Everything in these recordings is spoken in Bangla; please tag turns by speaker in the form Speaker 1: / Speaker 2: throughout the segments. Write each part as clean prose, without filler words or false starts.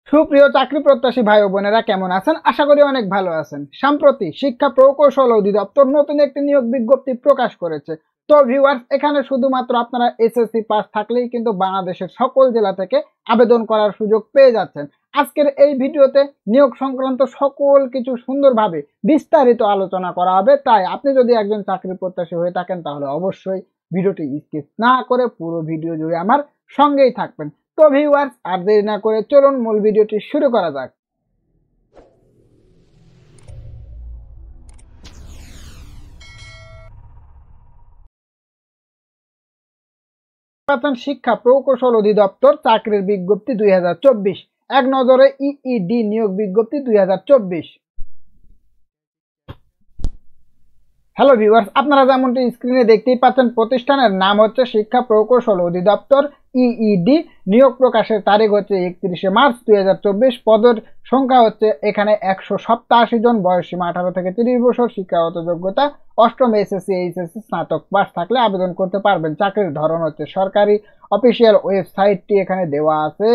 Speaker 1: সুপ্রিয় চাকরি প্রত্যাশী ভাই ও বোনেরা কেমন আছেন? আশা করি অনেক ভালো আছেন। সম্প্রতি শিক্ষা প্রকৌশল অধিদপ্তর নতুন একটি নিয়োগ বিজ্ঞপ্তি প্রকাশ করেছে। তো ভিউয়ার্স, এখানে শুধুমাত্র আপনারা এসএসসি পাস থাকলেই কিন্তু বাংলাদেশের সকল জেলা থেকে আবেদন করার সুযোগ পেয়ে যাচ্ছেন। আজকের এই ভিডিওতে নিয়োগ সংক্রান্ত সকল কিছু সুন্দরভাবে বিস্তারিত আলোচনা করা হবে। তাই আপনি যদি একজন চাকরি প্রত্যাশী হয়ে থাকেন তাহলে অবশ্যই ভিডিওটি স্কিপ না করে পুরো ভিডিও জুড়ে আমার সঙ্গেই থাকবেন। তো ভিউয়ার্স, আর দেরি না করে চলুন মূল ভিডিওটি শুরু করা যাক। শিক্ষা প্রকৌশল অধিদপ্তর চাকরির বিজ্ঞপ্তি 2024, এক নজরে ইইডি নিয়োগ বিজ্ঞপ্তি 2024। হ্যালো ভিউয়ার্স, আপনারা যেমনটি স্ক্রিনে দেখতেই পাচ্ছেন, প্রতিষ্ঠানের নাম হচ্ছে শিক্ষা প্রকৌশল অধিদপ্তর ইইডি। নিয়োগ প্রকাশের তারিখ হচ্ছে 31শে মার্চ 2024। পদের সংখ্যা হচ্ছে এখানে 187 জন। বয়স সীমা 18 থেকে 30 বছর। শিক্ষাগত যোগ্যতা অষ্টম এসএসসি এইচএসসি স্নাতক পাস থাকলে আবেদন করতে পারবেন। চাকরির ধরন হচ্ছে সরকারি। অফিসিয়াল ওয়েবসাইটটি এখানে দেওয়া আছে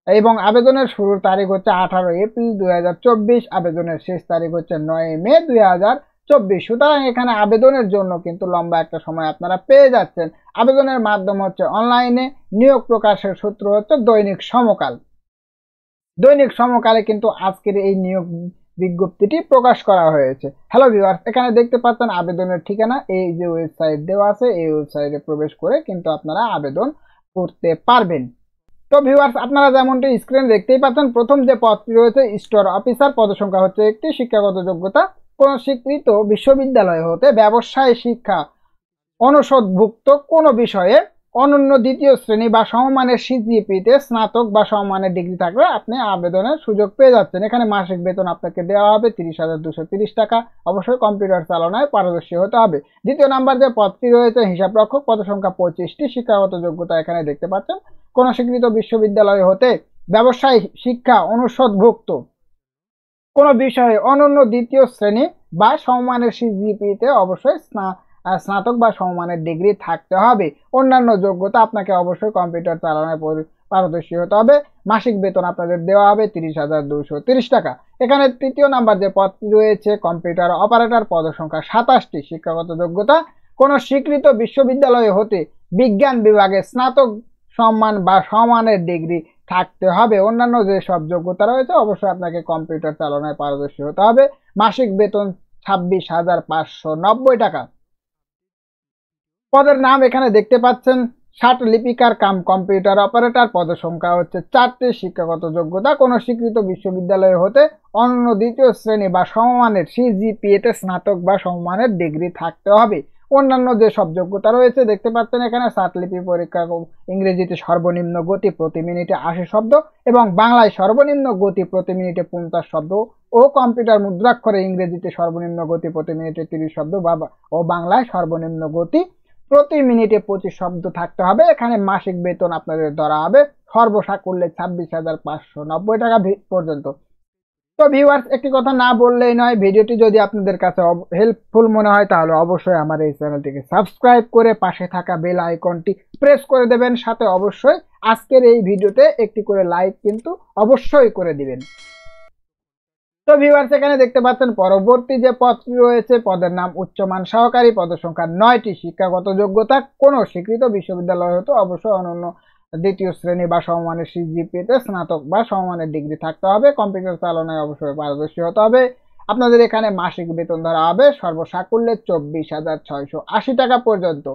Speaker 1: এবং আবেদনের শুরুর তারিখ হচ্ছে 18 এপ্রিল 2024। আবেদনের শেষ তারিখ হচ্ছে 9 মে 2024। সুতরাং এখানে আবেদনের জন্য কিন্তু লম্বা একটা সময় আপনারা পেয়ে যাচ্ছেন। আবেদনের মাধ্যম হচ্ছে অনলাইনে। নিয়োগ প্রকাশের সূত্র হচ্ছে দৈনিক সমকাল। দৈনিক সমকালে কিন্তু আজকের এই নিয়োগ বিজ্ঞপ্তিটি প্রকাশ করা হয়েছে। হ্যালো ভিউয়ার্স, এখানে দেখতে পাচ্ছেন আবেদনের ঠিকানা। এই যে ওয়েবসাইট দেওয়া আছে, এই ওয়েবসাইটে প্রবেশ করে কিন্তু আপনারা আবেদন করতে পারবেন। তো ভিউয়ার্স, আপনারা যেমনটি স্ক্রিনে দেখতেই পাচ্ছেন, প্রথম যে পদটি রয়েছে স্টোর অফিসার, পদসংখ্যা হচ্ছে একটি। শিক্ষাগত যোগ্যতা কোন স্বীকৃত বিশ্ববিদ্যালয় হতে ব্যবসায় শিক্ষা অনুষদভুক্ত কোন বিষয়ে অনন্য দ্বিতীয় শ্রেণী বা সমমানের সিজিপিতে স্নাতক বা সমমানের ডিগ্রি থাকলে আপনি আবেদনের সুযোগ পেয়ে যাচ্ছেন। এখানে মাসিক বেতন আপনাকে দেওয়া হবে 30,230 টাকা। অবশ্যই কম্পিউটার চালনায় পারদর্শী হতে হবে। দ্বিতীয় নাম্বার যে পদটি রয়েছে হিসাব রক্ষক, পদসংখ্যা 25টি। শিক্ষাগত যোগ্যতা এখানে দেখতে পাচ্ছেন, কোন স্বীকৃত বিশ্ববিদ্যালয় হতে ব্যবসায় শিক্ষা অনুষদভুক্ত কোন বিষয়ে অনন্য দ্বিতীয় শ্রেণী বা সমমানের সিজিপিতে অবশ্যই স্নাতক বা সমমানের ডিগ্রি থাকতে হবে। অন্যান্য যোগ্যতা আপনাকে অবশ্যই কম্পিউটার চালানোয় পারদর্শী হতে হবে। মাসিক বেতন আপনাদের দেওয়া হবে 30,230 টাকা। এখানে তৃতীয় নাম্বার যে পদটি রয়েছে কম্পিউটার অপারেটর, পদসংখ্যা 27টি। শিক্ষাগত যোগ্যতা কোন স্বীকৃত বিশ্ববিদ্যালয় হতে বিজ্ঞান বিভাগে স্নাতক সম্মান বা সমমানের ডিগ্রি থাকতে হবে। অন্যান্য যে সব যোগ্যতা রয়েছে অবশ্যই আপনাকে কম্পিউটার চালনায় পারদর্শী হতে হবে। মাসিক বেতন 26,590 টাকা। পদের নাম এখানে দেখতে পাচ্ছেন, ষাট লিপিকার কাম কম্পিউটার অপারেটর। পদের সংখ্যা হচ্ছে 4টি। শিক্ষাগত যোগ্যতা কোন স্বীকৃত বিশ্ববিদ্যালয় হতে অনন্য দ্বিতীয় শ্রেণী বা সমমানের সিজিপিএতে স্নাতক বা সমমানের ডিগ্রি থাকতে হবে। অন্যান্য যে সব যোগ্যতা রয়েছে দেখতে পাচ্ছেন এখানে, লিপি পরীক্ষা ইংরেজিতে সর্বনিম্ন গতি প্রতি মিনিটে 80 শব্দ এবং বাংলায় সর্বনিম্ন গতি প্রতি মিনিটে 50 শব্দ ও কম্পিউটার মুদ্রাক্ষরে ইংরেজিতে সর্বনিম্ন গতি প্রতি মিনিটে 30 শব্দ ও বাংলায় সর্বনিম্ন গতি প্রতি মিনিটে 25 শব্দ থাকতে হবে। এখানে মাসিক বেতন আপনাদের ধরা হবে সর্বসাকুল্যে 26,590 টাকা পর্যন্ত। তো ভিউয়ার্স, একটি কথা না বললেই নয়, ভিডিওটি যদি আপনাদের কাছে হেল্পফুল মনে হয় তাহলে অবশ্যই আমার এই চ্যানেলটিকে সাবস্ক্রাইব করে পাশে থাকা বেল আইকনটি প্রেস করে দেবেন। সাথে অবশ্যই আজকের এই ভিডিওতে একটি করে লাইক কিন্তু অবশ্যই করে দিবেন। তো ভিউয়ার্স, এখানে দেখতে পাচ্ছেন পরবর্তী যে পদটি রয়েছে, পদের নাম উচ্চমান সহকারী। পদের সংখ্যা 9টি। শিক্ষাগত যোগ্যতা কোন স্বীকৃত বিশ্ববিদ্যালয় হতে অবশ্যই অনন্য দ্বিতীয় শ্রেণী বা সমমানের সিজিপিতে স্নাতক বা সমমানের ডিগ্রি থাকতে হবে। কম্পিউটার চালনায় অবশ্যই পারদর্শী হতে হবে। আপনাদের এখানে মাসিক বেতন ধরা হবে সর্বসাকুল্যে 24,680 টাকা পর্যন্ত।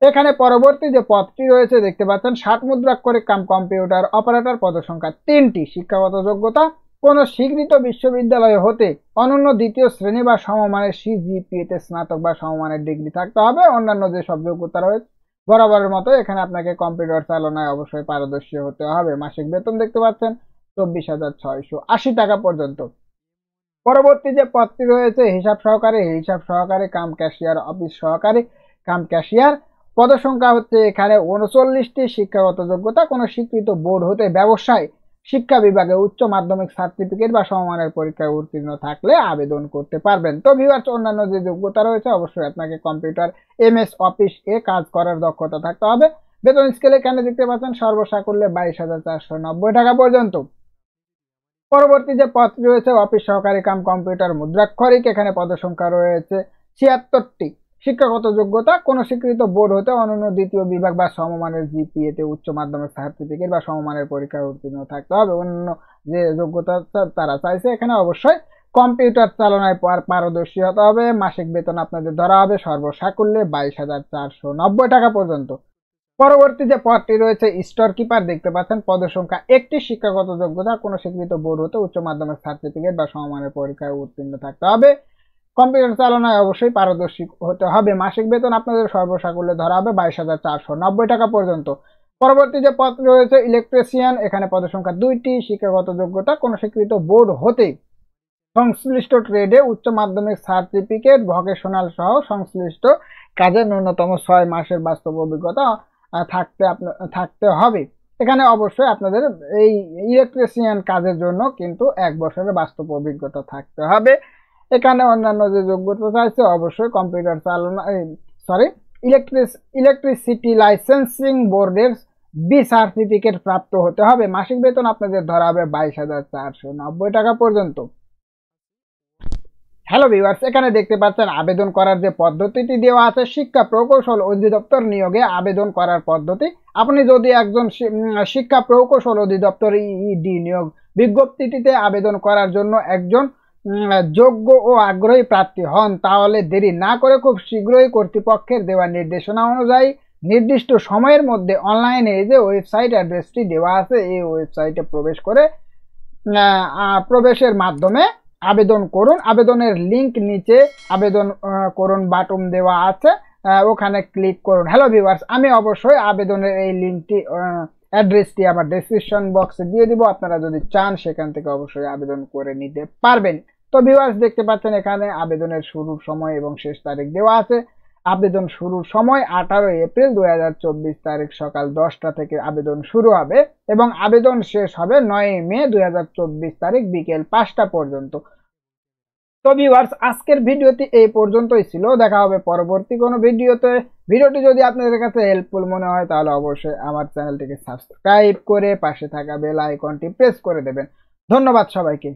Speaker 1: এখানে পরবর্তী যে পদটি রয়েছে দেখতে পাচ্ছেন, 60 মুদ্রাক্ষরিক কাম কম্পিউটার অপারেটর। পদের সংখ্যা 3টি। শিক্ষাগত যোগ্যতা কোন স্বীকৃত বিশ্ববিদ্যালয় হতে অনন্য দ্বিতীয় শ্রেণী বা সমমানের সিজিপিএতে স্নাতক বা সমমানের ডিগ্রি থাকতে হবে। অন্যান্য যে সব যোগ্যতা রয়েছে বরাবরের মতো এখানে আপনাকে কম্পিউটার চালনায় অবশ্যই পারদর্শী হতে হবে। মাসিক বেতন দেখতে পাচ্ছেন 24,680 টাকা পর্যন্ত। পরবর্তী যে পদটি রয়েছে হিসাব সহকারী। হিসাব সহকারী কাম ক্যাশিয়ার, অফিস সহকারী কাম ক্যাশিয়ার। পদের সংখ্যা হচ্ছে এখানে 39টি। শিক্ষাগত যোগ্যতা কোন স্বীকৃত বোর্ড হতে ব্যবসায় শিক্ষা বিভাগে উচ্চ মাধ্যমিক সার্টিফিকেট বা সমমানের পরীক্ষায় উত্তীর্ণ থাকলে আবেদন করতে পারবেন। তো ভিউয়ার্স, অন্যান্য যে যোগ্যতা রয়েছে অবশ্যই আপনাকে কম্পিউটার এমএস অফিস এ কাজ করার দক্ষতা থাকতে হবে। বেতন স্কেলে এখানে দেখতে পাচ্ছেন সর্বসাকুল্যে 22,490 টাকা পর্যন্ত। পরবর্তী যে পদটি রয়েছে অফিস সহকারী কাম কম্পিউটার মুদ্রাক্ষরিক, এখানে পদসংখ্যা রয়েছে 76টি। শিক্ষাগত যোগ্যতা কোনো স্বীকৃত বোর্ড হতে অনন্য দ্বিতীয় বিভাগ বা সমমানের জিপিএতে উচ্চ মাধ্যমিক সার্টিফিকেট বা সমমানের পরীক্ষায় উত্তীর্ণ থাকতে হবে। অন্য যে যোগ্যতা তারা চাইছে এখানে অবশ্যই কম্পিউটার চালনায় পারদর্শী হতে হবে। মাসিক বেতন আপনাদের ধরা হবে সর্বসাকুল্যে 22,490 টাকা পর্যন্ত। পরবর্তী যে পদটি রয়েছে স্টোর কিপার দেখতে পাচ্ছেন, পদসংখ্যা 1টি। শিক্ষাগত যোগ্যতা কোনো স্বীকৃত বোর্ড হতে উচ্চ মাধ্যমিক সার্টিফিকেট বা সমমানের পরীক্ষায় উত্তীর্ণ থাকতে হবে। কম্পিউটার চালনায় অবশ্যই পারদর্শী হতে হবে। মাসিক বেতন আপনাদের সর্বসাকুল্যে ধরা হবে 22,490 টাকা পর্যন্ত। পরবর্তী যে পদ রয়েছে ইলেকট্রিশিয়ান, এখানে পদসংখ্যা 2টি। শিক্ষাগত যোগ্যতা কোনো স্বীকৃত বোর্ড হতে সংশ্লিষ্ট ট্রেডে উচ্চ মাধ্যমিক সার্টিফিকেট ভোকেশনাল সহ সংশ্লিষ্ট কাজে ন্যূনতম 6 মাসের বাস্তব অভিজ্ঞতা থাকতে হবে। এখানে অবশ্যই আপনাদের এই ইলেকট্রিশিয়ান কাজের জন্য কিন্তু 1 বছরের বাস্তব অভিজ্ঞতা থাকতে হবে। এখানে অন্যান্য যে যোগ্যতা চাইছে অবশ্যই কম্পিউটার চালনা ইলেকট্রিসিটি লাইসেন্সিং বোর্ডের বি সার্টিফিকেট প্রাপ্ত হতে হবে। মাসিক বেতন আপনাদের ধরা হবে 22,490 টাকা পর্যন্ত। হ্যালো ভিউয়ার্স, এখানে দেখতে পাচ্ছেন আবেদন করার যে পদ্ধতিটি দেওয়া আছে, শিক্ষা প্রকৌশল অধিদপ্তর নিয়োগে আবেদন করার পদ্ধতি। আপনি যদি একজন শিক্ষা প্রকৌশল অধিদপ্তর ইডি নিয়োগ বিজ্ঞপ্তিটিতে আবেদন করার জন্য একজন যোগ্য ও আগ্রহী প্রার্থী হন, তাহলে দেরি না করে খুব শীঘ্রই কর্তৃপক্ষের দেওয়া নির্দেশনা অনুযায়ী নির্দিষ্ট সময়ের মধ্যে অনলাইনে যে ওয়েবসাইট অ্যাড্রেসটি দেওয়া আছে এই ওয়েবসাইটে প্রবেশের মাধ্যমে আবেদন করুন। আবেদনের লিংক নিচে আবেদন করুন বাটন দেওয়া আছে, ওখানে ক্লিক করুন। হ্যালো ভিউয়ার্স, আমি অবশ্যই আবেদনের এই লিংকটি অ্যাড্রেসটি আমার ডেসক্রিপশন বক্সে দিয়ে দিব, আপনারা যদি চান সেখান থেকে অবশ্যই আবেদন করে নিতে পারবেন। তো ভিউয়ার্স দেখতে পাচ্ছেন এখানে আবেদনের শুরুর সময় এবং শেষ তারিখ দেওয়া আছে। আবেদন শুরুর সময় 18 এপ্রিল 2024 তারিখ সকাল 10টা থেকে আবেদন শুরু হবে এবং আবেদন শেষ হবে 9 মে 2024 তারিখ বিকেল 5টা পর্যন্ত। তো ভিউয়ার্স আজকের ভিডিওটি এই পর্যন্তই ছিল, দেখা হবে পরবর্তী কোনো ভিডিওতে। ভিডিওটি যদি আপনাদের কাছে হেল্পফুল মনে হয় তাহলে অবশ্যই আমার চ্যানেলটিকে সাবস্ক্রাইব করে পাশে থাকা বেল আইকনটি প্রেস করে দেবেন। ধন্যবাদ সবাইকে।